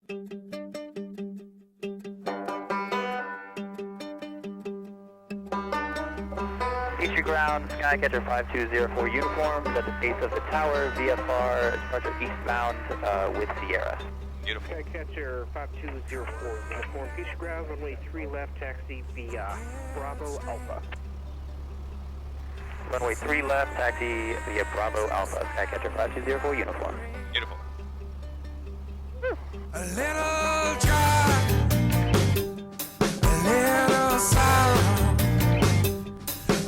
Feature ground, Skycatcher 5204 uniforms at the base of the tower, VFR, departure eastbound with Sierra. Beautiful. Skycatcher 5204 uniform, feature ground, runway 3 left, taxi via Bravo Alpha. Runway 3 left, taxi via Bravo Alpha, Skycatcher 5204 uniform. Beautiful. A little joy, a little sorrow,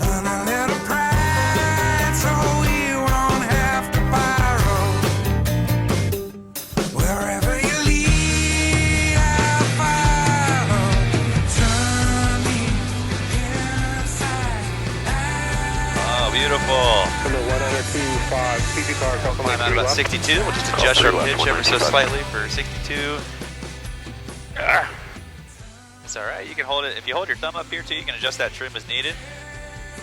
and a little pride, so we won't have to borrow. Wherever you lead, I'll follow. Turn me inside out. Oh, beautiful. From the 125 CG car, Falcon Climb out about 62. We'll just adjust our pitch ever so slightly for 62. It's all right. You can hold it. If you hold your thumb up here too, you can adjust that trim as needed.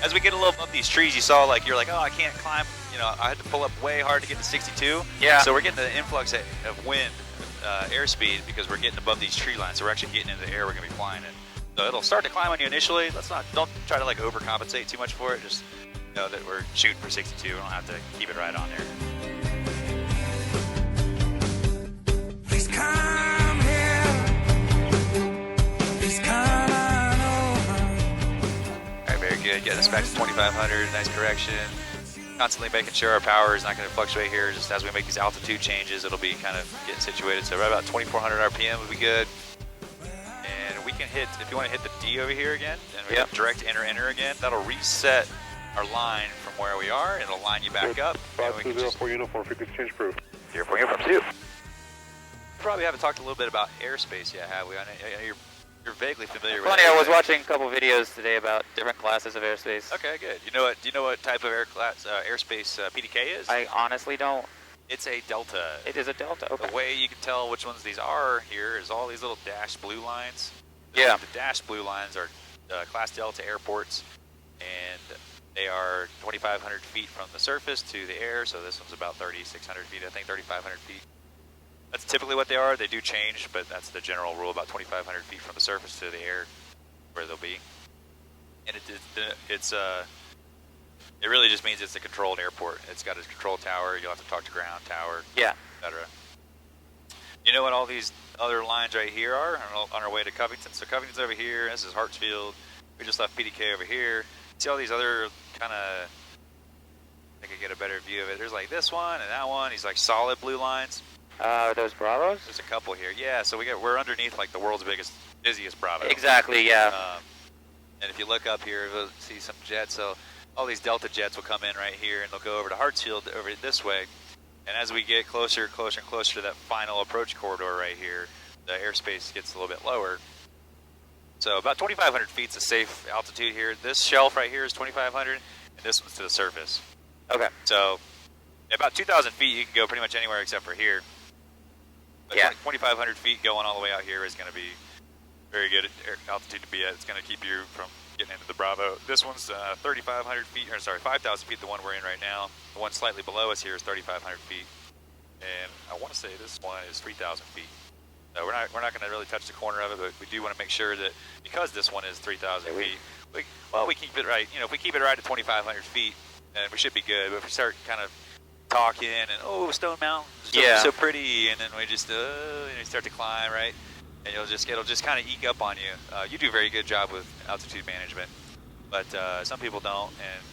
As we get a little above these trees, you saw like you're like, oh, I can't climb. You know, I had to pull up way hard to get to 62. Yeah. So we're getting the influx of wind, airspeed, because we're getting above these tree lines. So we're actually getting into the air we're gonna be flying in. So it'll start to climb on you initially. Don't try to like overcompensate too much for it. Just know that we're shooting for 62. We don't have to keep it right on there. Please come here. Please come on over. All right, very good. Getting us back to 2,500. Nice correction. Constantly making sure our power is not going to fluctuate here. Just as we make these altitude changes, it'll be kind of getting situated. So right about 2,400 RPM would be good. And we can hit, if you want to hit the D over here again, and we direct enter again, that'll reset our line from where we are, and it'll line you back up. 5204 uniform, frequency change proof. 04 uniform 2. Probably haven't talked a little bit about airspace yet, have we? I know you're vaguely familiar with Funny, it. I was watching a couple videos today about different classes of airspace. Okay, good. Do you know what type of airspace PDK is? I honestly don't. It's a delta. It is a delta, okay. The way you can tell which ones these are here is all these little dashed blue lines. Yeah. The dashed blue lines are Class Delta airports, and they are 2,500 feet from the surface to the air, so this one's about 3,600 feet, I think 3,500 feet. That's typically what they are. They do change, but that's the general rule, about 2,500 feet from the surface to the air where they'll be. And it really just means it's a controlled airport. It's got a control tower. You'll have to talk to ground tower, Yeah. etc. You know what all these other lines right here are on our way to Covington? So Covington's over here. This is Hartsfield. We just left PDK over here. See all these other kind of, I could get a better view of it. There's like this one and that one. These like solid blue lines. Are those Bravos? There's a couple here. Yeah, so we're underneath like the world's busiest Bravo. Exactly, yeah. And if you look up here, you'll see some jets. So all these Delta jets will come in right here, and they'll go over to Hartsfield over this way. And as we get closer, closer, and closer to that final approach corridor right here, the airspace gets a little bit lower. So about 2,500 feet is a safe altitude here. This shelf right here is 2,500, and this one's to the surface. Okay. So about 2,000 feet, you can go pretty much anywhere except for here. But Yeah. 2,500 feet going all the way out here is going to be very good altitude to be at. It's going to keep you from getting into the Bravo. This one's 3,500 feet, or sorry, 5,000 feet, the one we're in right now. The one slightly below us here is 3,500 feet. And I want to say this one is 3,000 feet. So we're not going to really touch the corner of it, but we do want to make sure that because this one is 3,000 feet, we keep it right. You know, if we keep it right at 2,500 feet, then we should be good. But if we start kind of talking and Stone Mountain, so pretty, and then we just you start to climb, right? And it'll just kind of eke up on you. You do a very good job with altitude management, but some people don't, and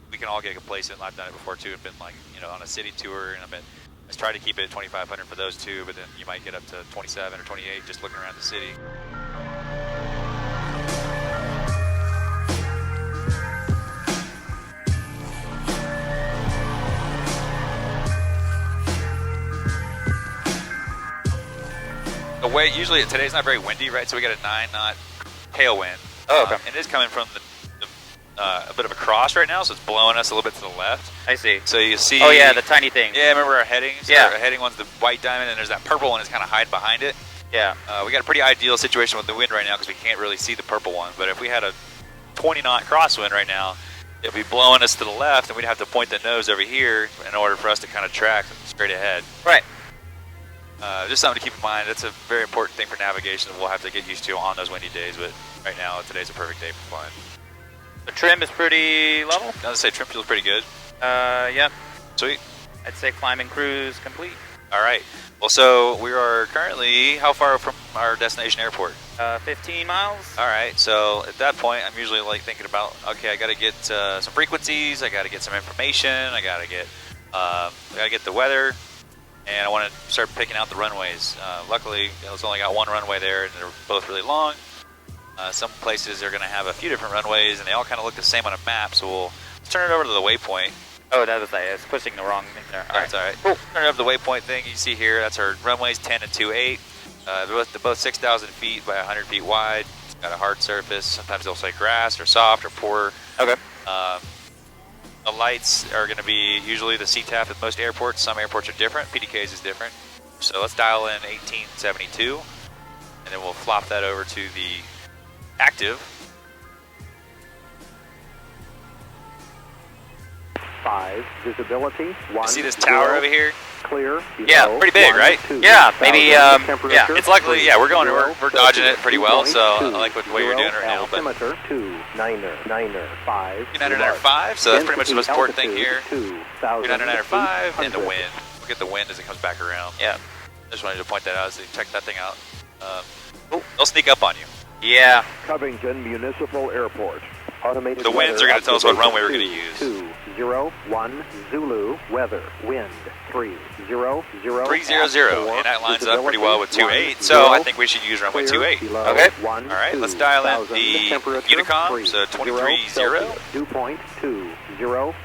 we can all get complacent. I've done it before too. I've been like on a city tour, and I try to keep it at 2,500 for those two, but then you might get up to 27 or 28 just looking around the city. The way usually today's not very windy, right? So we got a 9-knot tailwind. Oh, okay. And it is coming from a bit of a cross right now, so it's blowing us a little bit to the left. I see. So you see. Oh yeah, the tiny thing. Yeah, remember our headings? Yeah. Our heading one's the white diamond, and there's that purple one that's kind of hide behind it. Yeah. We got a pretty ideal situation with the wind right now because we can't really see the purple one. But if we had a 20-knot crosswind right now, it'd be blowing us to the left, and we'd have to point the nose over here in order for us to kind of track straight ahead. Right. Just something to keep in mind. That's a very important thing for navigation that we'll have to get used to on those windy days, but right now, today's a perfect day for flying. The trim is pretty level? I was say trim feels pretty good. Yep. Sweet. I'd say climbing cruise complete. All right. Well, so we are currently how far from our destination airport? 15 miles. All right. So at that point, I'm usually like thinking about, okay, I got to get some frequencies. I got to get some information. I got to get the weather, and I want to start picking out the runways. Luckily, it's only got one runway there, and they're both really long. Some places are going to have a few different runways, and they all kind of look the same on a map. So let's turn it over to the waypoint. Oh, that was I was pushing the wrong thing there. That's all right. Cool. Turn it over to the waypoint thing. You see here, that's our runways 10 and 28. They're both 6,000 feet by 100 feet wide. It's got a hard surface. Sometimes they'll say grass or soft or poor. Okay. The lights are going to be usually the CTAF at most airports. Some airports are different. PDK's is different. So let's dial in 1872, and then we'll flop that over to the active. 5, visibility, 1. See this tower 0, over here? Clear. Yeah, below, pretty big, 1, right? 2, Yeah, maybe, yeah. It's luckily, yeah, we're dodging it pretty well, 2.2, so I like what way you're doing right now. But altimeter 2,9er, 5. 2,905, so that's pretty much the most important thing here. 2,905, 2,905, and the wind. We'll get the wind as it comes back around. Yeah. Just wanted to point that out as they check that thing out. They'll sneak up on you. Yeah. Covington Municipal Airport. Automated The winds are going to tell us what runway we're going to use. 201 Zulu weather wind 300 300, and that lines up pretty well with 28. So I think we should use runway 28. Okay. All right, let's dial in the Unicom. So 230. Dew point 20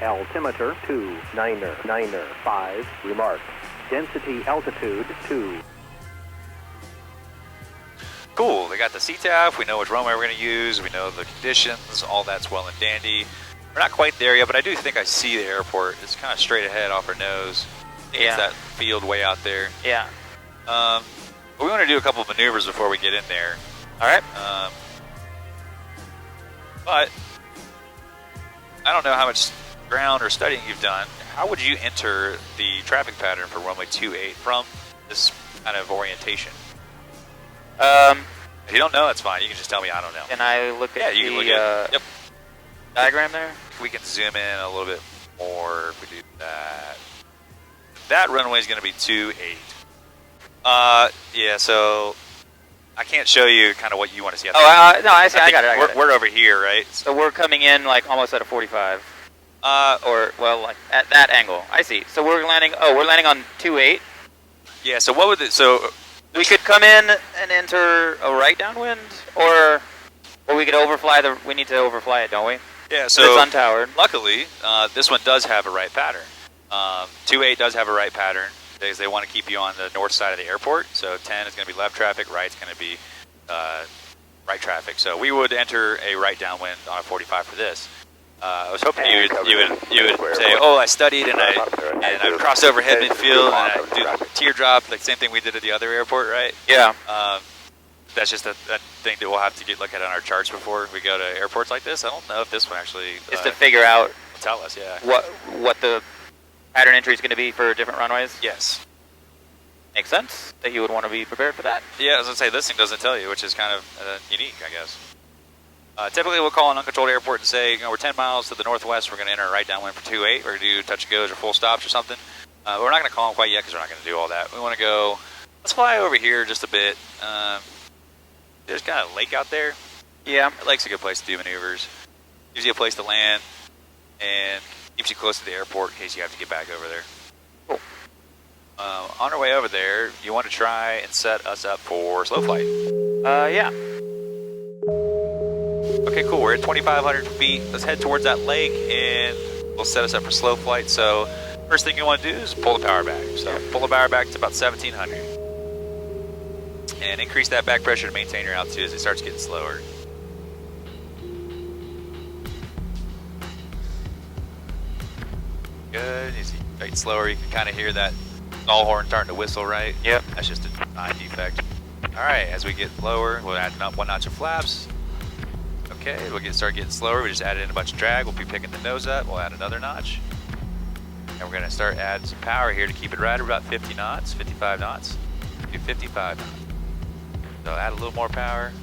altimeter 2,9er 5 density altitude 2. Cool, they got the CTAF, we know which runway we're going to use, we know the conditions, all that's well and dandy. We're not quite there yet, but I do think I see the airport. It's kind of straight ahead off our nose. Yeah. It's that field way out there. Yeah. But we want to do a couple of maneuvers before we get in there. All right. But I don't know how much ground or studying you've done. How would you enter the traffic pattern for runway 28 from this kind of orientation? If you don't know, that's fine. You can just tell me I don't know. Can I look at you can look the at yep. diagram there? We can zoom in a little bit more if we do that. That runway is going to be 28. Yeah, so I can't show you kind of what you want to see. No, I see. I got it. We're over here, right? So we're coming in like almost at a 45. Or well, like at that angle. I see. So we're landing. Oh, we're landing on 28. Yeah. So what would it? So we could come in and enter a right downwind, or we could overfly the. We need to overfly it, don't we? Yeah. So it's untowered. Luckily, this one does have a right pattern. 28 does have a right pattern. They want to keep you on the north side of the airport. So 10 is going to be left traffic. Right's going to be right traffic. So we would enter a right downwind on a 45 for this. I was hoping you would say, "Oh, I studied and I crossed over head midfield and I do teardrop, like same thing we did at the other airport, right?" Yeah. That's just a thing that we'll have to look at on our charts before we go to airports like this. I don't know if this one actually is to figure out. Tell us, yeah. What the pattern entry is going to be for different runways. Yes. Makes sense that you would want to be prepared for that. Yeah, I was going to say, this thing doesn't tell you, which is kind of unique, I guess. Typically, we'll call an uncontrolled airport and say, we're 10 miles to the northwest, we're going to enter a right downwind for 28, we're going to do touch and goes or full stops or something. But we're not going to call them quite yet because we're not going to do all that. We want to go, let's fly over here just a bit. There's kind of a lake out there. Yeah. The lake's a good place to do maneuvers. Gives you a place to land and keeps you close to the airport in case you have to get back over there. Cool. On our way over there, you want to try and set us up for slow flight. Yeah. Okay, cool. We're at 2,500 feet. Let's head towards that lake, and we'll set us up for slow flight. So, first thing you want to do is pull the power back. So, pull the power back to about 1,700. And increase that back pressure to maintain your altitude as it starts getting slower. Good. As you get slower, you can kind of hear that stall horn starting to whistle, right? Yep. That's just a design defect. All right, as we get lower, we'll add one notch of flaps. Okay, we'll start getting slower. We just added in a bunch of drag. We'll be picking the nose up. We'll add another notch. And we're going to start adding some power here to keep it right at about 50 knots, 55 knots. Do 55 knots. So add a little more power.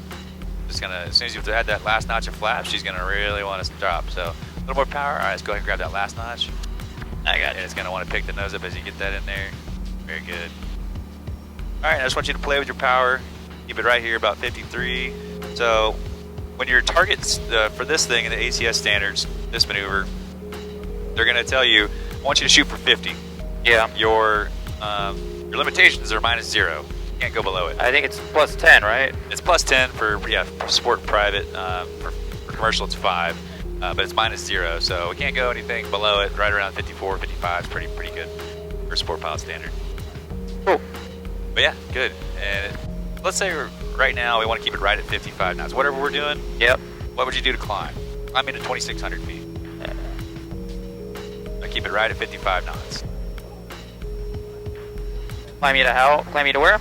Just gonna, as soon as you add that last notch of flap, she's gonna really want us to drop. So a little more power. All right, let's go ahead and grab that last notch. I got And it. it's gonna want to pick the nose up as you get that in there. Very good. All right, I just want you to play with your power. Keep it right here, about 53. So when your targets for this thing in the ACS standards, this maneuver, they're gonna tell you, I want you to shoot for 50. Yeah. Your limitations are -0. You can't go below it. I think it's plus 10, right? It's plus 10 for sport and private. For commercial, it's 5, but it's -0, so we can't go anything below it. Right around 54, 55 is pretty good for sport pilot standard. Cool. But yeah, good. And let's say right now we want to keep it right at 55 knots. Whatever we're doing, Yep. what would you do to climb? I'm into 2,600 feet. I keep it right at 55 knots. Climb you to how? Climb you to where?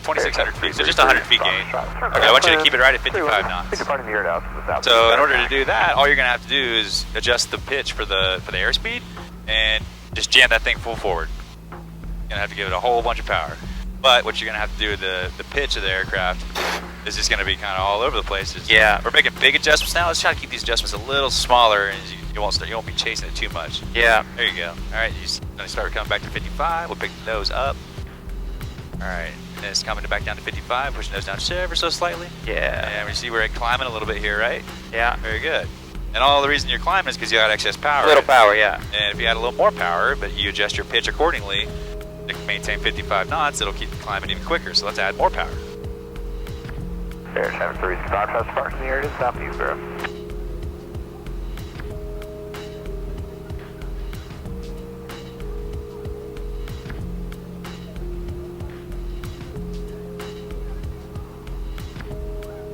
2,600 feet, so just 100 feet gain. Okay, I want you to keep it right at 55 knots. Departing the air now to the south. So in order to do that, all you're gonna have to do is adjust the pitch for the airspeed and just jam that thing full forward. You're gonna have to give it a whole bunch of power. But what you're gonna have to do with the pitch of the aircraft is just gonna be kind of all over the place. Yeah. We're making big adjustments now. Let's try to keep these adjustments a little smaller, and you won't be chasing it too much. Yeah. There you go. All right, you're gonna start coming back to 55. We'll pick the nose up. All right, and it's coming back down to 55. Push the nose down just ever so slightly. Yeah. And we see we're climbing a little bit here, right? Yeah. Very good. And all the reason you're climbing is because you got excess power. A little power, yeah. And if you add a little more power, but you adjust your pitch accordingly to maintain 55 knots, it'll keep climbing even quicker. So let's add more power. Air 73 Scarce has sparks in the area to southeast, bro.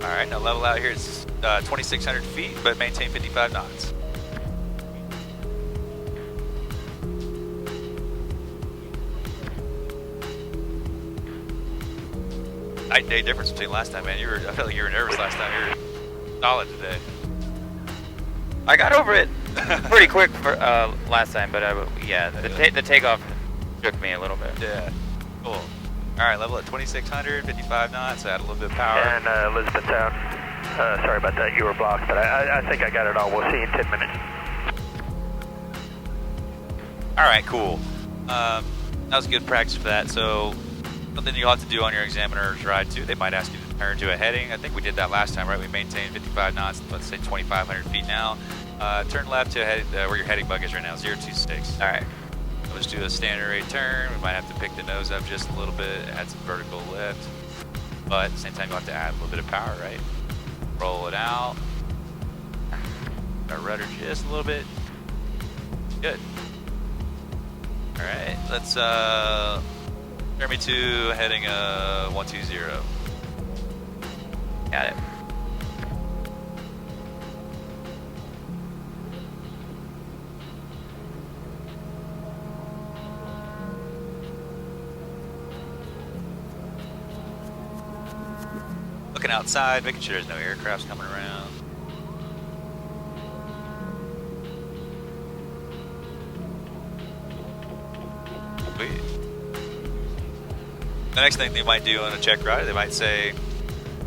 All right, now level out here. It's 2,600 feet, but maintain 55 knots. Night and day difference between last time, man. I felt like you were nervous last time. You're solid today. I got over it pretty quick for last time, but yeah, the takeoff shook me a little bit. Yeah, cool. All right, level at 2,600, 55 knots. Add a little bit of power. And Elizabethtown, sorry about that, you were blocked, but I think I got it all. We'll see you in 10 minutes. All right, cool. That was good practice for that. So something you'll have to do on your examiner's ride too. They might ask you to turn to a heading. I think we did that last time, right? We maintained 55 knots. Let's say 2,500 feet now. Turn left to where your heading bug is right now, 026. All right. Let's do a standard rate turn. We might have to pick the nose up just a little bit, add some vertical lift. But at the same time, you'll have to add a little bit of power, right? Roll it out. Our rudder just a little bit. Good. All right, let's turn me to heading 120. Got it. Looking outside, making sure there's no aircrafts coming around. Sweet. The next thing they might do on a check ride, they might say,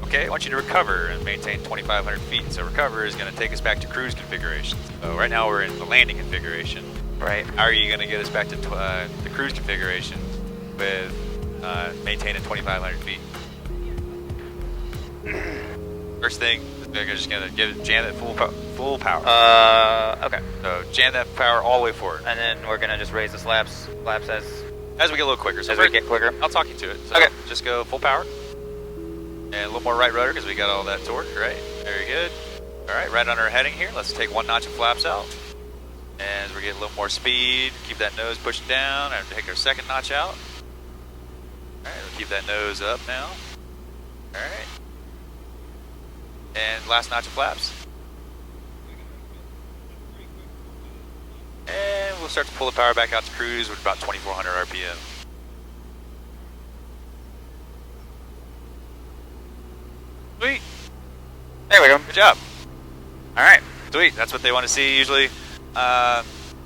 okay, I want you to recover and maintain 2,500 feet. So recover is going to take us back to cruise configuration. So right now we're in the landing configuration. Right. How are you going to get us back to the cruise configuration with maintaining 2,500 feet? First thing, they're just gonna jam it full power. Okay. So jam that power all the way forward. And then we're gonna just raise the flaps As we get a little quicker. So as we get quicker. I'll talk you to it. So Okay. Just go full power. And a little more right rudder because we got all that torque, right? Very good. All right, right on our heading here. Let's take one notch of flaps out. And as we get a little more speed, keep that nose pushed down and take our second notch out. All right, we'll keep that nose up now. All right. And last notch of flaps. And we'll start to pull the power back out to cruise with about 2,400 RPM. Sweet. There we go. Good job. All right. Sweet. That's what they want to see usually.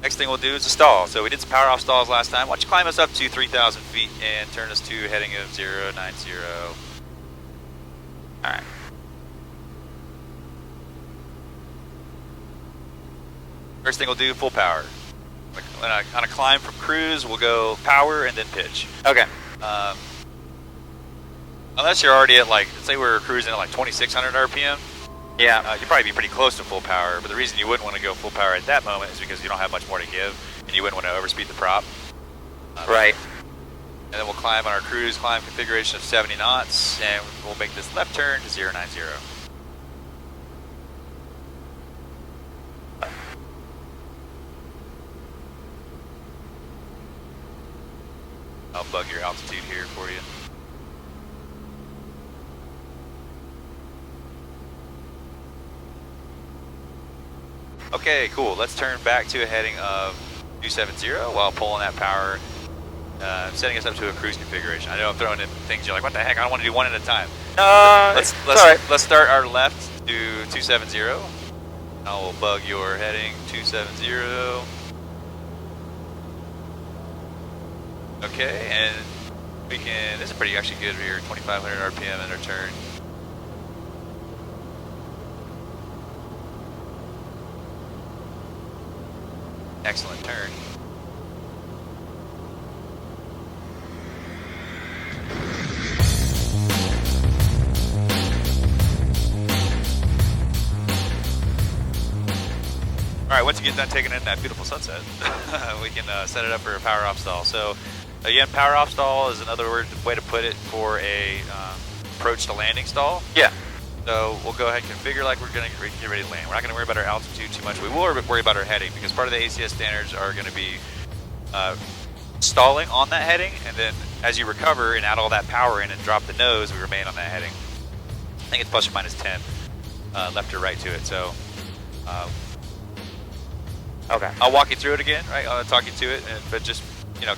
Next thing we'll do is a stall. So we did some power off stalls last time. Why don't you climb us up to 3,000 feet and turn us to heading of 090. Alright. First thing we'll do, full power. On a climb from cruise, we'll go power and then pitch. Okay. Unless you're already at like, say we're cruising at like 2,600 RPM, Yeah. you'd probably be pretty close to full power, but the reason you wouldn't want to go full power at that moment is because you don't have much more to give, and you wouldn't want to overspeed the prop. Right. And then we'll climb on our cruise climb configuration of 70 knots, and we'll make this left turn to 090. I'll bug your altitude here for you. Okay, cool. Let's turn back to a heading of 270 while pulling that power, setting us up to a cruise configuration. I know I'm throwing in things you're like, what the heck? I don't want to do one at a time. Let's start our left to 270. I will bug your heading 270. Okay, and we can. This is pretty actually good here. 2,500 RPM in our turn. Excellent turn. All right, once you get done taking in that beautiful sunset, we can set it up for a power off stall. So again, power off stall is another way to put it for a approach to landing stall. Yeah. So we'll go ahead and configure like we're going to get ready to land. We're not going to worry about our altitude too much. We will worry about our heading because part of the ACS standards are going to be stalling on that heading, and then as you recover and add all that power in and drop the nose, we remain on that heading. I think it's plus or minus 10 left or right to it. So Okay. I'll walk you through it again, right? I'll talk you to it, but just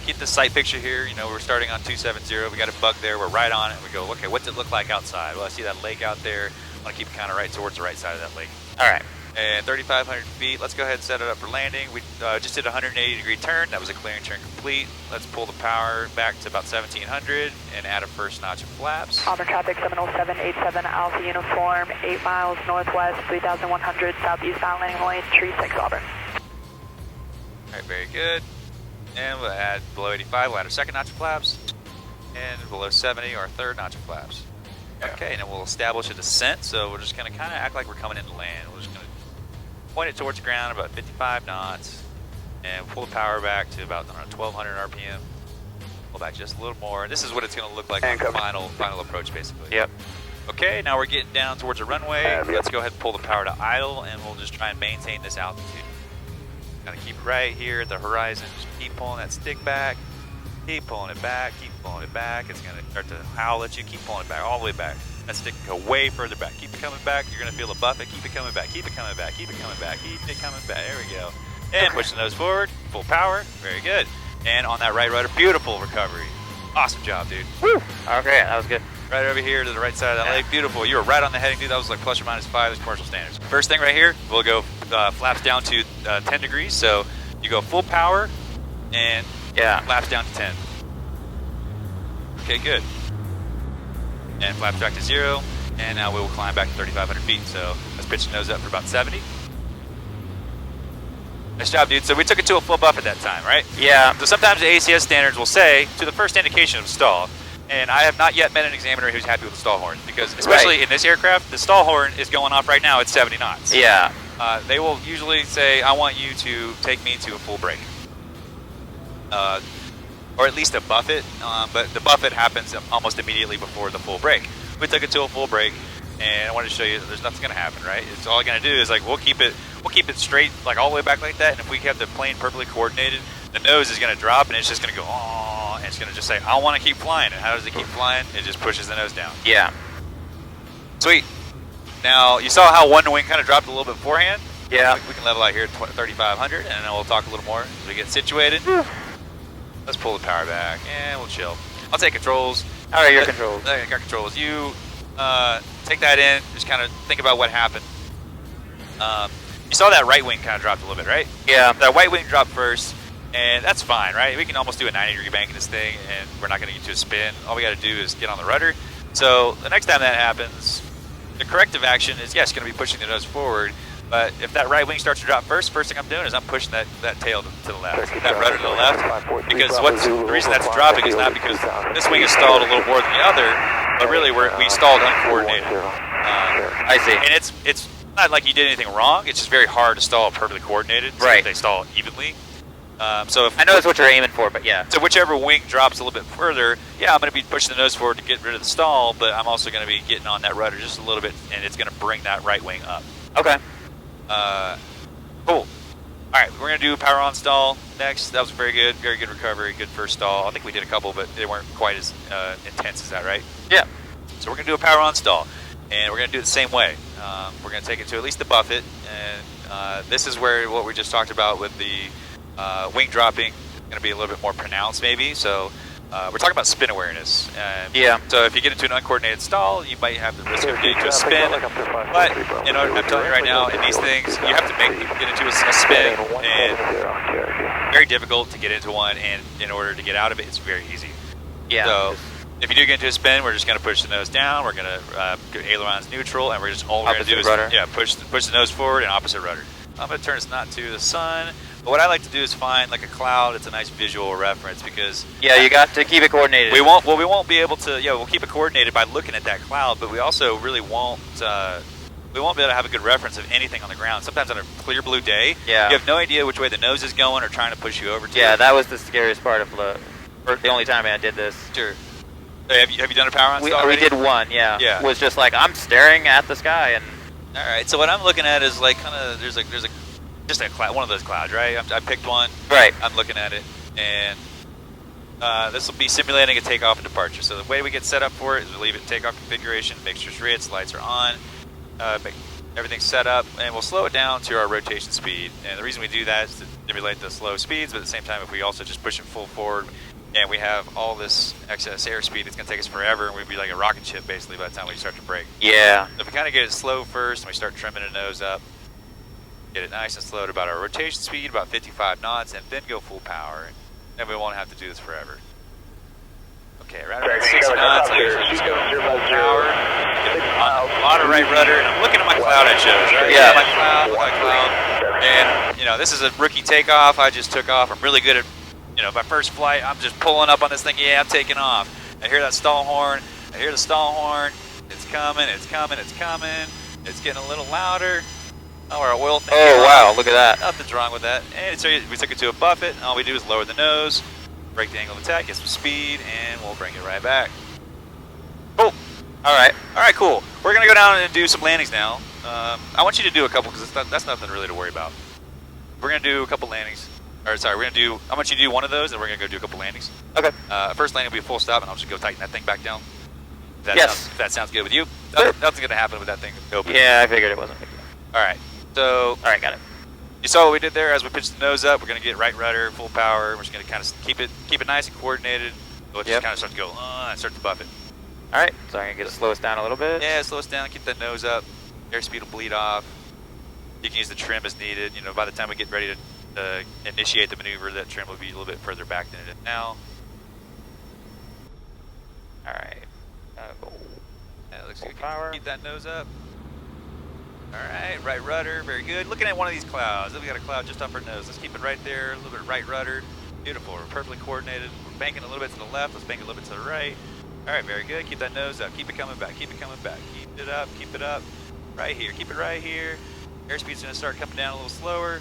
keep the sight picture here. We're starting on 270. We got a bug there. We're right on it. We go, okay, what's it look like outside? Well, I see that lake out there. I want to keep it kind of right towards the right side of that lake. All right. And 3,500 feet. Let's go ahead and set it up for landing. We just did a 180-degree turn. That was a clearing turn complete. Let's pull the power back to about 1,700 and add a first notch of flaps. Honor traffic 70787 Alpha Uniform, 8 miles northwest, 3,100 southeastbound landing lane, tree 6 Auburn. All right, very good. And we'll add below 85, we'll add a second notch of flaps. And below 70, our third notch of flaps. Okay, and then we'll establish a descent. So we're just going to kind of act like we're coming into land. We're just going to point it towards the ground about 55 knots. And pull the power back to about 1,200 RPM. Pull back just a little more. This is what it's going to look like on the final approach, basically. Yep. Okay, now we're getting down towards a runway. Let's go ahead and pull the power to idle, and we'll just try and maintain this altitude. Gotta keep it right here at the horizon. Just keep pulling that stick back. Keep pulling it back. Keep pulling it back. It's gonna start to howl at you. Keep pulling it back, all the way back. That stick can go way further back. Keep it coming back. You're gonna feel the buffet. Keep it coming back. Keep it coming back. Keep it coming back. Keep it coming back. There we go. And push the nose forward. Full power. Very good. And on that right rudder, beautiful recovery. Awesome job, dude. Woo! Okay, that was good. Right over here to the right side of that lake. Beautiful. You were right on the heading, dude. That was like plus or minus 5 as commercial standards. First thing right here, we'll go flaps down to 10 degrees. So you go full power and flaps down to 10. Okay, good. And flaps back to 0. And now we will climb back to 3,500 feet. So let's pitch the nose up for about 70. Nice job, dude. So we took it to a full buff at that time, right? Yeah. So sometimes the ACS standards will say to the first indication of stall. And I have not yet met an examiner who's happy with the stall horn, because especially in this aircraft, the stall horn is going off right now at 70 knots. Yeah. They will usually say, I want you to take me to a full brake. Or at least a buffet, but the buffet happens almost immediately before the full brake. We took it to a full brake, and I wanted to show you that there's nothing going to happen, right? It's all I'm going to do is like we'll keep it straight, like all the way back like that, and if we have the plane perfectly coordinated, the nose is going to drop, and it's just going to go, oh, and it's going to just say, I want to keep flying. And how does it keep flying? It just pushes the nose down. Yeah. Sweet. Now, you saw how one wing kind of dropped a little bit beforehand? Yeah. We can level out here at 3,500, and then we'll talk a little more as we get situated. Let's pull the power back, and we'll chill. I'll take controls. All right, your controls. I got controls. You take that in, just kind of think about what happened. You saw that right wing kind of dropped a little bit, right? Yeah. That white wing dropped first, and that's fine, right? We can almost do a 90-degree bank in this thing, and we're not going to get to a spin. All we got to do is get on the rudder. So the next time that happens, the corrective action is, yes, going to be pushing the nose forward, but if that right wing starts to drop first thing I'm doing is I'm pushing that tail to the left, that rudder to the left, because the reason that's dropping is not because this wing is stalled a little more than the other, but really we stalled uncoordinated. I see. And it's not like you did anything wrong, it's just very hard to stall perfectly coordinated, so right. they stall evenly. So if I know that's what you're aiming for, but yeah. So whichever wing drops a little bit further, yeah, I'm going to be pushing the nose forward to get rid of the stall, but I'm also going to be getting on that rudder just a little bit, and it's going to bring that right wing up. Okay. Cool. All right, we're going to do power on stall next. That was very good recovery, good first stall. I think we did a couple, but they weren't quite as intense as that, right? Yeah. So we're going to do a power on stall, and we're going to do it the same way. We're going to take it to at least the buffet, and this is where what we just talked about with the wing dropping is going to be a little bit more pronounced maybe. So we're talking about spin awareness. Yeah. So if you get into an uncoordinated stall, you might have the risk of getting to a spin. But you know, I'm telling you right now, in these things, you have to get into a spin, and very difficult to get into one. And in order to get out of it, it's very easy. Yeah. So if you do get into a spin, we're just going to push the nose down. We're going to get ailerons neutral, and we're just all we're going to do is push the nose forward and opposite rudder. I'm going to turn this not to the sun. But what I like to do is find like a cloud. It's a nice visual reference because you got to keep it coordinated. We won't be able to. We'll keep it coordinated by looking at that cloud, but we also really won't. We won't be able to have a good reference of anything on the ground. Sometimes on a clear blue day, you have no idea which way the nose is going or trying to push you over to. Yeah, that was the scariest part of the only time I did this. Sure. Have you done a power on stall? We did one. Yeah. Yeah. It was just like I'm staring at the sky and. All right. So what I'm looking at is like kind of there's just a cloud, one of those clouds, right? I picked one. Right. I'm looking at it, and this will be simulating a takeoff and departure. So the way we get set up for it is we leave it in takeoff configuration, mixture's lit, lights are on, everything's set up, and we'll slow it down to our rotation speed. And the reason we do that is to simulate the slow speeds, but at the same time, if we also just push it full forward, and we have all this excess airspeed, it's going to take us forever, and we'd be like a rocket ship basically by the time we start to brake. Yeah. So if we kind of get it slow first, and we start trimming the nose up, get it nice and slow to about our rotation speed, about 55 knots, and then go full power. Then we won't have to do this forever. Okay, right around 60 knots, I usually just go full power, get a lot of right rudder, and I'm looking at my cloud I chose, right? Yeah. My cloud, and, you know, this is a rookie takeoff. I just took off. I'm really good at, you know, my first flight, I'm just pulling up on this thing. Yeah, I'm taking off. I hear that stall horn. I hear the stall horn. It's coming, it's coming, it's coming. It's getting a little louder. Oh, our oil thing. Oh, wow, look at that. Nothing's wrong with that. And so we took it to a buffet, and all we do is lower the nose, break the angle of attack, get some speed, and we'll bring it right back. Cool. All right, cool. We're going to go down and do some landings now. I want you to do a couple, because that's nothing really to worry about. We're going to do a couple landings. Or, sorry, I want you to do one of those, and we're going to go do a couple landings. Okay. First landing will be a full stop, and I'll just go tighten that thing back down. If that sounds good with you. Sure. Nothing's going to happen with that thing open. Yeah, I figured it wasn't. All right. So, all right, got it. You saw what we did there. As we pitched the nose up, we're going to get right rudder, full power. We're just going to kind of keep it nice and coordinated. So it just kind of starts to go and start to buff it. All right, so I'm going to get it slow us down a little bit. Yeah, slow us down. Keep that nose up. Airspeed will bleed off. You can use the trim as needed. You know, by the time we get ready to initiate the maneuver, that trim will be a little bit further back than it is now. All right. That looks good. Keep that nose up. Alright, right rudder, very good. Looking at one of these clouds. We got a cloud just off our nose. Let's keep it right there, a little bit right rudder. Beautiful, we're perfectly coordinated. We're banking a little bit to the left, let's bank a little bit to the right. Alright, very good. Keep that nose up. Keep it coming back, keep it coming back. Keep it up, keep it up. Right here, keep it right here. Airspeed's gonna start coming down a little slower.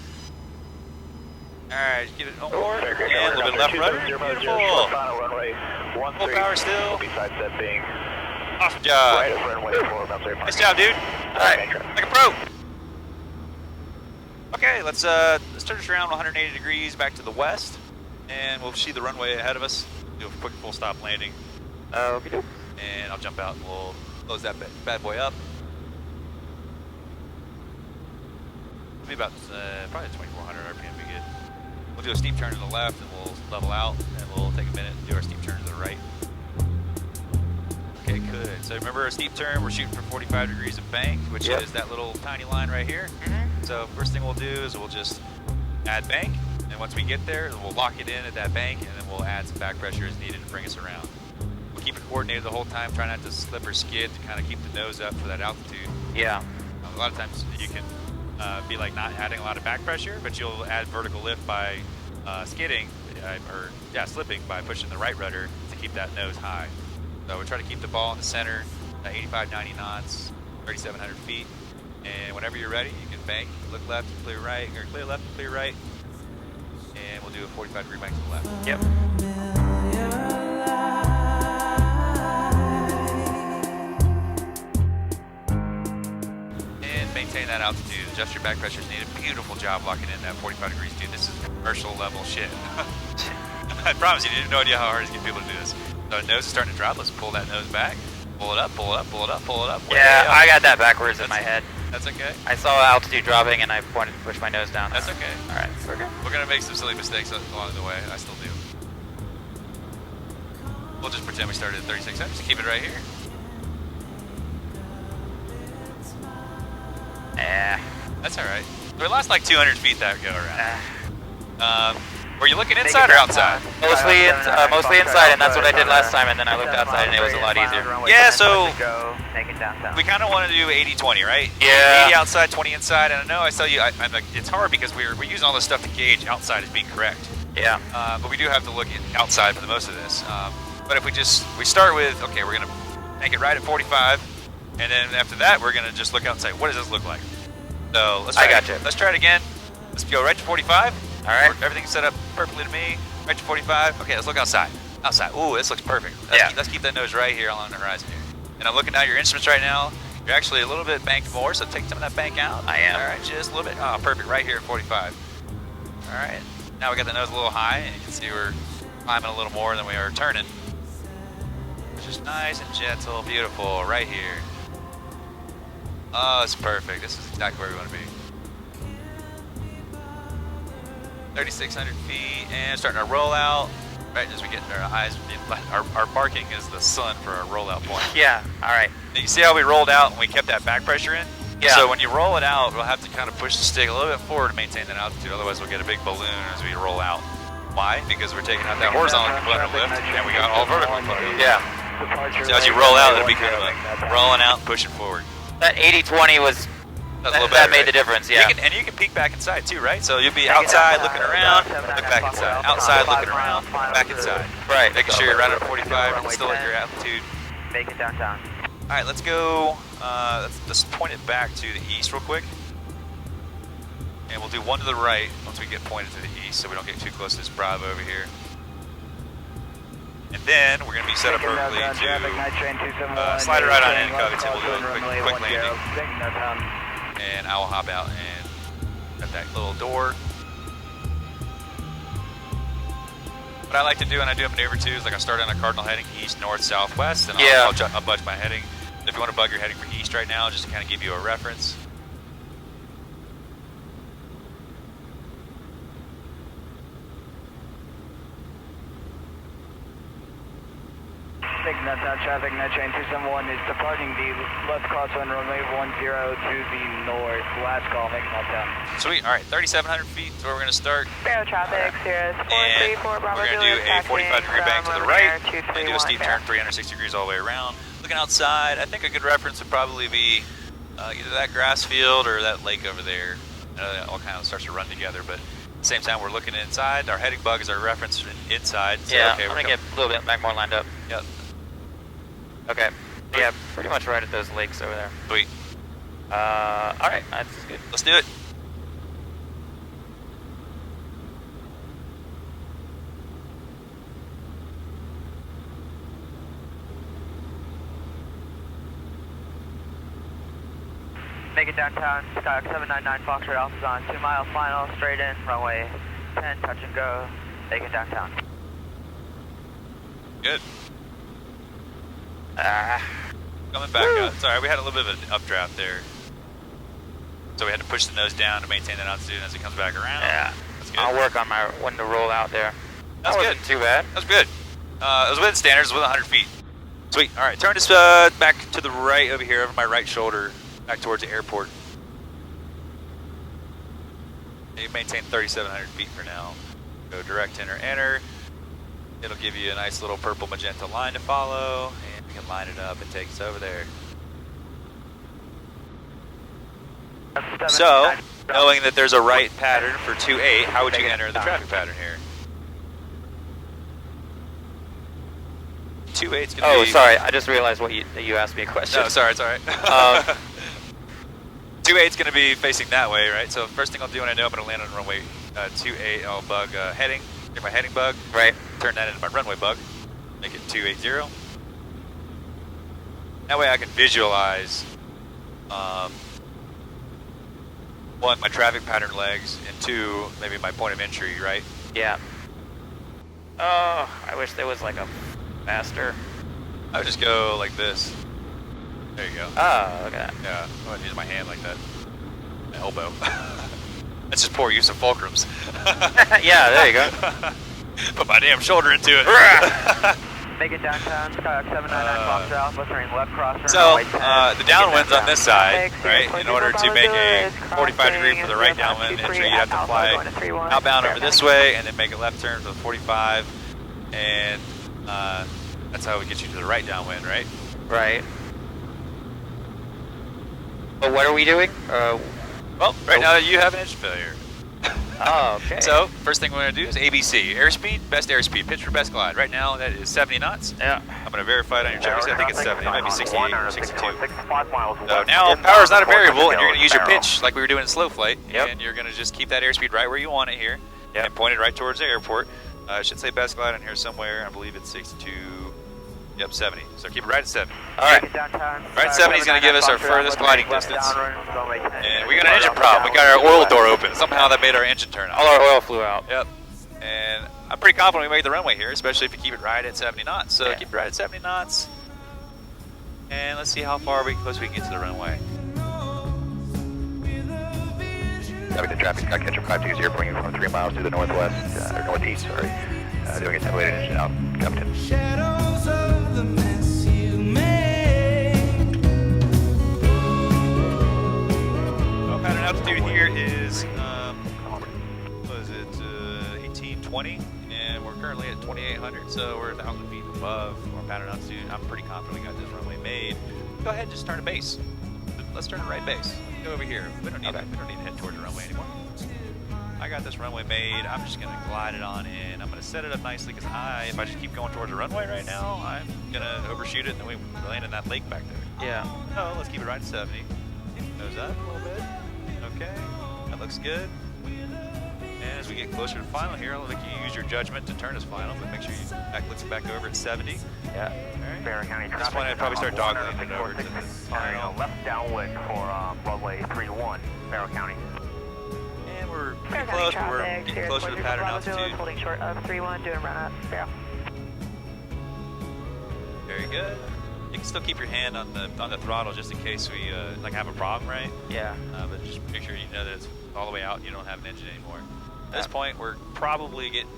Alright, get it on board. And a little bit left rudder. Beautiful. Full power still. Awesome job. Nice job, dude. Alright, like a pro. Okay, let's turn this around 180 degrees back to the west, and we'll see the runway ahead of us. Do a quick full stop landing. Okay. And I'll jump out and we'll close that bad boy up. It'll be about probably 2400 RPM be good. We'll do a steep turn to the left and we'll level out, and we'll take a minute and do our steep turn to the right. Okay, good. So remember a steep turn, we're shooting for 45 degrees of bank, which is that little tiny line right here. Mm-hmm. So first thing we'll do is we'll just add bank, and once we get there, we'll lock it in at that bank, and then we'll add some back pressure as needed to bring us around. We'll keep it coordinated the whole time, try not to slip or skid to kind of keep the nose up for that altitude. Yeah. A lot of times you can be like not adding a lot of back pressure, but you'll add vertical lift by skidding, slipping by pushing the right rudder to keep that nose high. So we try to keep the ball in the center, 85, 90 knots, 3,700 feet. And whenever you're ready, you can bank, look left, clear right, or clear left, clear right. And we'll do a 45-degree bank to the left. Yep. And maintain that altitude. Adjust your back pressure as needed. Beautiful job locking in that 45 degrees, dude. This is commercial level shit. I promise you, you have no idea how hard it is to get people to do this. So the nose is starting to drop. Let's pull that nose back. Pull it up, pull it up, pull it up, pull it up. Yeah, I got that backwards in my head. That's okay. I saw altitude dropping and I wanted to push my nose down. That's okay. All right, we're good. We're gonna make some silly mistakes along the way. I still do. We'll just pretend we started at 3600. Just keep it right here. That's all right. We lost like 200 feet that go around. Were you looking inside or outside? Mostly inside, and that's what I did last time, and then I looked outside and it was a lot easier. Yeah, so we kind of want to do 80-20, right? Yeah. 80 outside, 20 inside, and I know I tell you, I'm like, it's hard because we're using all this stuff to gauge outside as being correct. Yeah. But we do have to look outside for the most of this. But if we start with, okay, we're going to make it right at 45, and then after that, we're going to just look outside. What does this look like? So let's try Let's try it again. Let's go right to 45. All right. Everything's set up perfectly to me. Right to 45. Okay, let's look outside. Outside. Ooh, this looks perfect. Let's keep that nose right here along the horizon here. And I'm looking at your instruments right now. You're actually a little bit banked more, so take some of that bank out. I am. All right, just a little bit. Oh, perfect. Right here at 45. All right. Now we got the nose a little high, and you can see we're climbing a little more than we are turning. Which is nice and gentle, beautiful, right here. Oh, it's perfect. This is exactly where we want to be. 3,600 feet, and starting to roll out. Right as we get our eyes, our marking is the sun for our rollout point. Yeah, all right. You see how we rolled out and we kept that back pressure in? Yeah. So when you roll it out, we'll have to kind of push the stick a little bit forward to maintain that altitude. Otherwise, we'll get a big balloon as we roll out. Why? Because we're taking out that horizontal component of lift, and we got all vertical component. Yeah. So as you roll out, it'll be kind of like rolling out and pushing forward. That 80-20 was... That made the difference, yeah. You can peek back inside too, right? So you'll be outside looking around, look back inside. Outside looking around, back inside. Right. Making sure you're right at 45 and still at your altitude. Make it downtown. All right, let's go. Let's point it back to the east real quick. And we'll do one to the right once we get pointed to the east so we don't get too close to this Bravo over here. And then we're going to be set up perfectly to slide it right on in and Covington. We'll do a quick landing. And I will hop out and at that little door. What I like to do when I do a maneuver too is like I start on a cardinal heading east, north, south, west, and I'll budge my heading. If you want to bug your heading for east right now, just to kind of give you a reference. Taking that down traffic, night train 271 is departing the left crosswind runway 10 to the north. Last call, making that down. Sweet, all right, 3,700 feet is where we're going to start. Barrow traffic, Sierra And 434, Bravo we're going to do a 45-degree bank to the right, and do a steep turn 360 degrees all the way around. Looking outside, I think a good reference would probably be either that grass field or that lake over there. It all kind of starts to run together, but at the same time we're looking inside. Our heading bug is our reference inside. So, yeah, okay, I'm going to get a little bit back more lined up. Yep. Okay. Yeah, pretty much right at those lakes over there. Sweet. Alright, that's good. Let's do it. Make it downtown, Skyhawk 799 Foxtrot Alpha's on 2 mile final, straight in, runway 10, touch and go, make it downtown. Good. Coming back up. Sorry, we had a little bit of an updraft there. So we had to push the nose down to maintain that altitude as it comes back around. Yeah. That's good. I'll work on my when to roll out there. That's good. Wasn't too bad. That was good. It was within standards, it was within 100 feet. Sweet. All right, turn this back to the right over here, over my right shoulder, back towards the airport. You maintain 3,700 feet for now. Go direct enter. It'll give you a nice little purple magenta line to follow, and we can line it up and take us over there. So, knowing that there's a right pattern for 2-8, how would you enter the traffic pattern here? 2-8's gonna be... Oh, sorry, I just realized that you asked me a question. No, sorry, it's alright. 2-8's gonna be facing that way, right? So first thing I'll do when I know I'm gonna land on runway 28, I'll bug heading, get my heading bug, Right. turn that into my runway bug, make it 280. That way I can visualize, one, my traffic pattern legs, and two, maybe my point of entry, right? Yeah. Oh, I wish there was like a faster. I would just go like this. There you go. Oh, okay. Yeah, I wouldn't use my hand like that. My elbow. That's just poor use of fulcrums. Yeah, there you go. Put my damn shoulder into it. Make it downtown, Skyhawk 799 Foxtrot Alpha, turning left crosswind. So, the downwind's on this side, right? In order to make a 45 degree for the right downwind entry, you have to fly outbound over this way and then make a left turn for the 45. And that's how we get you to the right downwind, right? Right. But what are we doing? Well, right now you have an engine failure. Oh, okay. So, first thing we're going to do is ABC. Airspeed, best airspeed. Pitch for best glide. Right now, that is 70 knots. Yeah. I'm going to verify it on your check. I think it's 70. It might be 68 or 62. So So now, power is not a variable, and you're going to use your pitch like we were doing in slow flight. Yep. And you're going to just keep that airspeed right where you want it here. Yep. And point it right towards the airport. It should say best glide on here somewhere. I believe it's 62. Yep, 70. So keep it right at 70. All right. Right at 70 is going to give us our furthest gliding distance. And we got an engine problem. We got our oil door open. Somehow that made our engine turn All off. our oil flew out. Yep. And I'm pretty confident we made the runway here, especially if you keep it right at 70 knots. So Yeah. keep it right at 70 knots. And let's see how far close we can get to the runway. Having the traffic, catcher 520, bringing from 3 miles to the northwest, or northeast, sorry. Doing a simulated engine out, Captain. Shadows of the mess you made. Well, pattern altitude here is, what is it, 1820, and we're currently at 2,800, so we're 1,000 feet above our pattern altitude. I'm pretty confident we got this runway made. Go ahead and just start a base. Let's turn a right base. Go over here. We don't need to head towards the runway anymore. I got this runway made. I'm just going to glide it on in. I'm going to set it up nicely because if I just keep going towards the runway right now, I'm going to overshoot it and then we land in that lake back there. Yeah. No, let's keep it right at 70. Nose up a little bit. Okay. That looks good. And as we get closer to final here, I'll let you use your judgment to turn as final, but make sure you looks back over at 70. Yeah. All Barrow County right. At this point, I'd probably start doglegging it over to the final. left downwind for runway 31, Barrow County. And we're pretty close, but we're getting closer to the pattern altitude. Holding short of 3-1, doing run up, Barrow. Very good. You can still keep your hand on the throttle just in case we like have a problem, right? Yeah. But just make sure you know that it's all the way out and you don't have an engine anymore. At this point, we're probably getting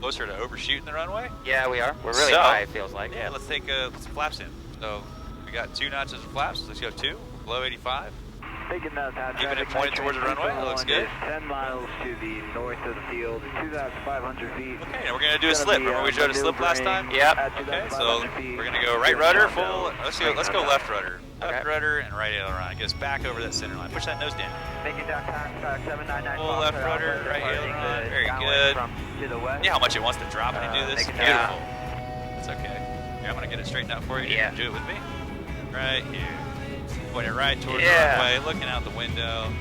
closer to overshooting the runway. Yeah, we are. We're really So, high, it feels like. Yeah, let's take put some flaps in. So we got 2 notches of flaps. Let's go 2, below 85. Taking downtown Keeping it pointed towards the runway. That looks good. 10 miles to the north of the field, 2,500 feet. Okay, now we're gonna do a slip. Remember we showed a slip last time? Yep. Okay, so we're gonna go right rudder, full. Let's go left rudder. Left rudder and right aileron. Get us back over that center line. Push that nose down. Making downtown, 799. Full left rudder, right aileron. Very good. To the west. Yeah, how much it wants to drop when you do this? Make it Beautiful. It's okay. Here, I'm gonna get it straightened out for you. Yeah. Do it with me. Right here. Point it right towards Yeah. the runway, looking out the window.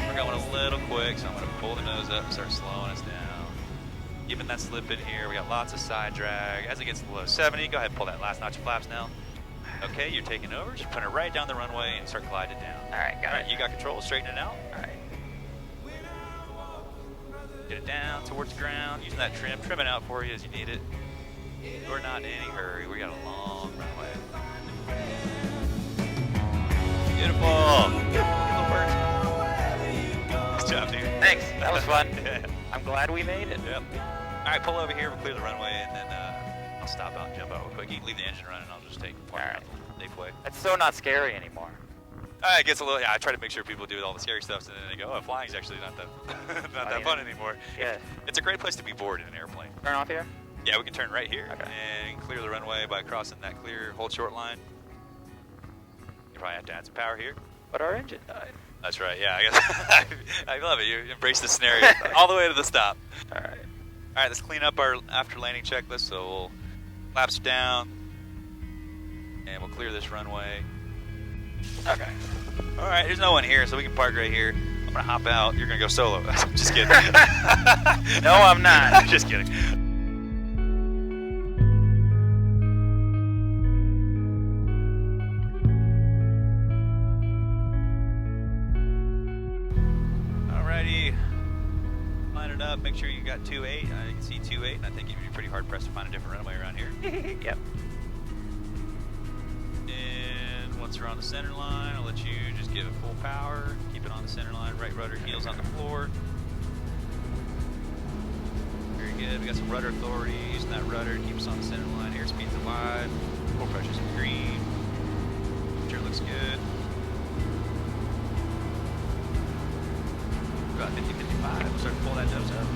We're going a little quick, so I'm gonna pull the nose up and start slowing us down. Keeping that slip in here. We got lots of side drag. As it gets below 70, go ahead and pull that last notch of flaps now. Okay, you're taking over. Just put it right down the runway and start gliding down. All right, got it. You got control. Straighten it out. All right. Get it down towards the ground. Using that trim. Trim it out for you as you need it. We're not in any hurry. We got a long runway. Beautiful. Little birds. Good job, dude. Thanks. That was fun. Yeah. I'm glad we made it. Yep. All right, pull over here. We'll clear the runway, and then I'll stop out and jump out real quick. You can leave the engine running. I'll just take point All out right. the safe way. That's so not scary anymore. It gets a little. Yeah, I try to make sure people do all the scary stuff, and then they go, "Oh, flying's actually not that not that fun anymore." Yeah. It's a great place to be bored in an airplane. Turn off here? Yeah, we can turn right here Okay. and clear the runway by crossing that clear, hold short line. You probably have to add some power here. But our engine died. That's right. Yeah, I guess. I love it. You embrace the scenario all the way to the stop. All right. All right, let's clean up our after landing checklist. So we'll flaps down, and we'll clear this runway. Okay. All right, there's no one here, so we can park right here. I'm gonna hop out. You're gonna go solo. I'm just kidding. No, I'm not. Just kidding. Alrighty. Line it up. Make sure you got 2-8. You can see 2-8, and I think you'd be pretty hard pressed to find a different runway around here. Yep. And once we're on the center line, I'll let you just give it full power. Keep it on the center line. Right rudder, heels on the floor. Very good. We got some rudder authority. Using that rudder to keep us on the center line. Airspeed's alive. Full pressure's green. Temperature looks good. About 50-55. We'll start to pull that nose up.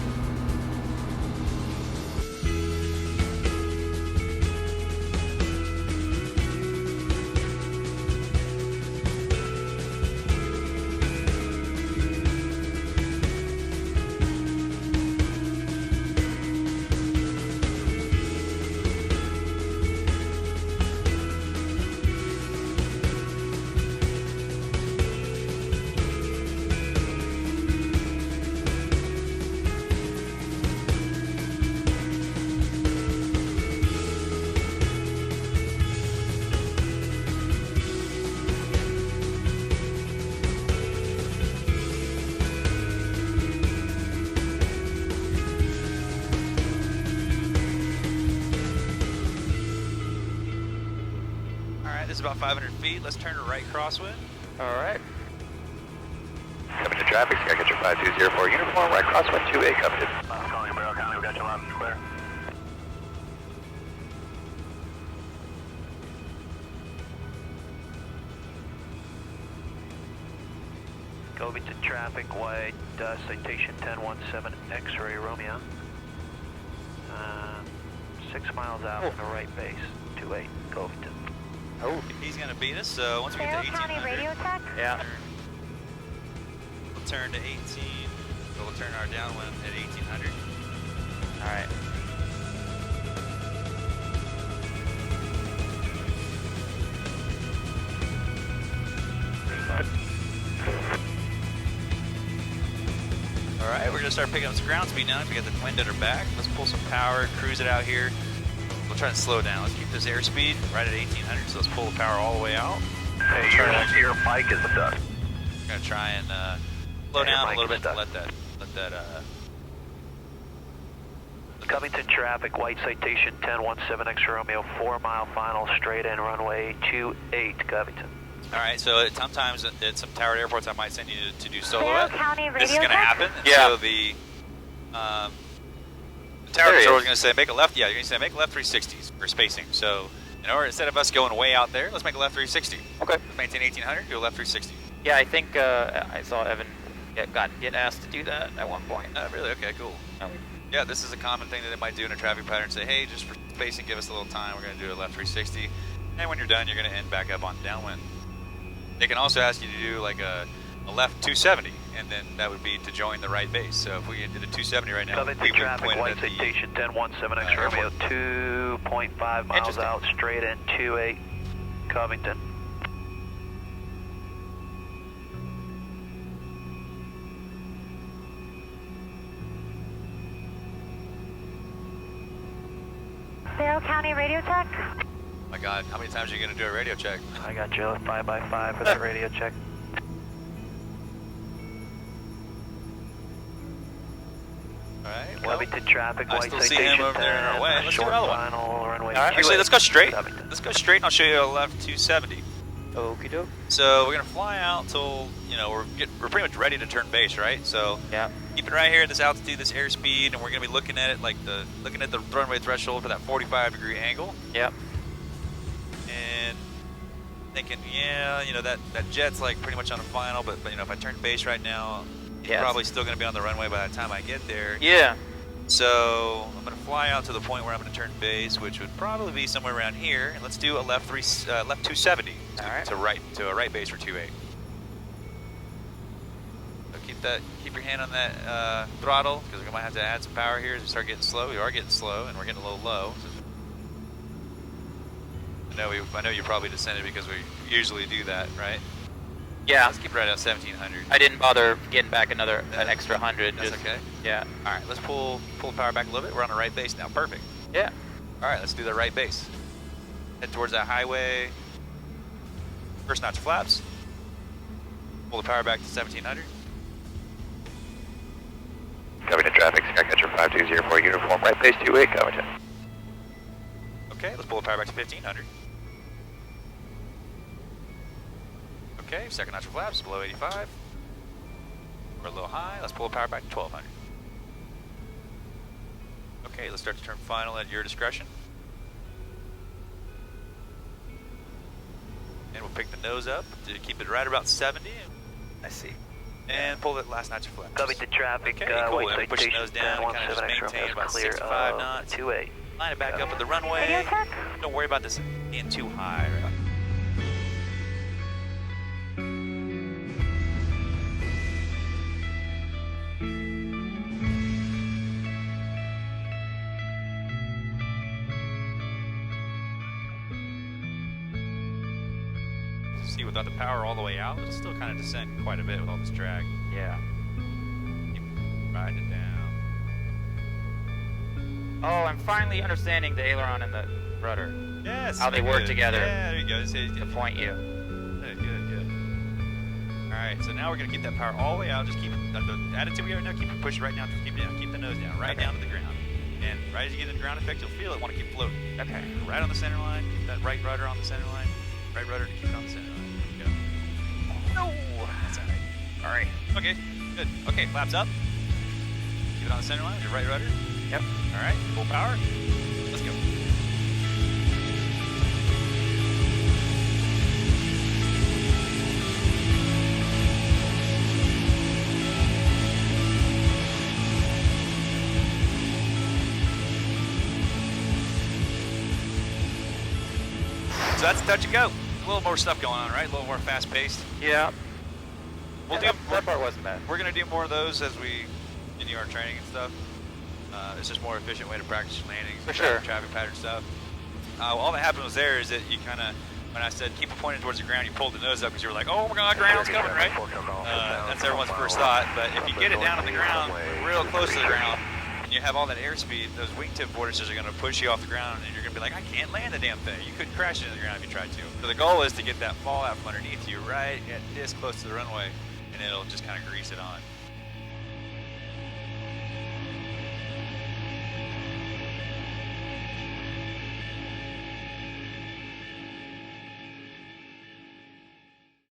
This is about 500 feet. Let's turn to right crosswind. All right. Coming to traffic, I got your 5204 uniform, right crosswind 2A covered. Calling Barrow County, we got you loud and clear. Covington traffic, white, citation 1017 X-ray Romeo. 6 miles out from the right base, 28 Covington. Oh. He's going to beat us, so once we get to 1800. County radio check? Yeah. We'll turn to 18. So we'll turn our downwind at 1800. All right. All right, we're going to start picking up some ground speed now. We got the wind at our back. Let's pull some power, cruise it out here. We'll try and slow down. Let's keep this airspeed right at 1800. So let's pull the power all the way out. Hey, your mic is done. We're going to try and slow down a little bit to let that Covington traffic, white citation 1017 X Romeo, 4 mile final, straight in runway 28 Covington. All right, so sometimes at some towered airports, I might send you to do solo Barrow at. County radio This is going to check? happen. Yeah. So the tower controller is going to say make a left. Yeah, you're going to say make a left 360s for spacing. So instead of us going way out there, let's make a left 360. Okay. Maintain 1800. Do a left 360. Yeah, I think I saw Evan get asked to do that at one point. Really? Okay, cool. Yeah, this is a common thing that they might do in a traffic pattern. Say, hey, just for spacing, give us a little time. We're going to do a left 360. And when you're done, you're going to end back up on downwind. They can also ask you to do like a left 270, and then that would be to join the right base. So if we did a 270 right now, Covington we would traffic, point white at the citation 1017 X Romeo, 2.5 miles Interesting. out, straight in 28 Covington. Barrow County radio check? Oh my God, how many times are you going to do a radio check? I got you 5x5 for that radio check. All right, well, Covington traffic, I white still see citation him over there in our 10, way. Let's do short another one. final, runway all right, actually, 28 let's go straight. Covington. Let's go straight, and I'll show you a left 270. Okie doke. So we're going to fly out till, we're pretty much ready to turn base, right? So Yeah. keep it right here at this altitude, this airspeed, and we're going to be looking at it like looking at the runway threshold for that 45-degree angle. Yep. And thinking, yeah, you know, that jet's like pretty much on a final, but you know, if I turn base right now, it's Yes. probably still going to be on the runway by the time I get there. Yeah. So I'm going to fly out to the point where I'm going to turn base, which would probably be somewhere around here, and let's do a left 270 to a right base for 28. So keep your hand on that throttle, because we might have to add some power here as we start getting slow. We are getting slow, and we're getting a little low. I know you probably descended because we usually do that, right? Yeah. Let's keep right at 1700. I didn't bother getting back an extra 100. That's just, okay. Yeah. All right, let's pull the power back a little bit. We're on the right base now. Perfect. Yeah. All right, let's do the right base. Head towards that highway. First notch flaps. Pull the power back to 1700. Coming to traffic, Skycatcher 5204 uniform, right base 28, Covington. Okay, let's pull the power back to 1500. Okay, second notch of flaps, below 85. We're a little high, let's pull the power back to 1200. Okay, let's start to turn final at your discretion. And we'll pick the nose up to keep it right about 70. I see. And pull that last notch of flaps. Coming to traffic, Okay, cool. white And we push the citation nose down, kind of just 1017 maintain about clear 65 knots. 28. Line it back up at the runway. Don't worry about this being too high. Right? See, without the power all the way out, it'll still kind of descend quite a bit with all this drag. Yeah. Keep riding it down. Oh, I'm finally understanding the aileron and the rudder. Yes. How they very work good. together. Yeah, there you go. To point you. Good. All right, so now we're gonna keep that power all the way out. Just keep the attitude we are now. Keep it pushed right down. Just keep it down. Keep the nose down, right down to the ground. And right as you get in the ground effect, you'll feel it. Want to keep floating. Okay. Right on the center line. Keep that right rudder on the center line. Right rudder to keep it on the center line. There you go. No, that's all right. All right. Okay. Good. Okay. Flaps up. Keep it on the center line. Your right rudder. Yep. All right. Full power. Let's go. So that's touch and go. A little more stuff going on, right? A little more fast paced. Yeah. That part wasn't bad. We're gonna do more of those as we continue our training and stuff. It's just a more efficient way to practice landings, For sure. traffic pattern stuff. All that happened was there is that you kind of, when I said keep it pointed towards the ground, you pulled the nose up because you were like, oh my god, ground's coming, right? That's everyone's first thought. But if you get it down on the ground, real close to the ground, and you have all that airspeed, those wingtip vortices are going to push you off the ground, and you're going to be like, I can't land the damn thing. You couldn't crash into the ground if you tried to. So the goal is to get that fallout from underneath you right at this close to the runway, and it'll just kind of grease it on.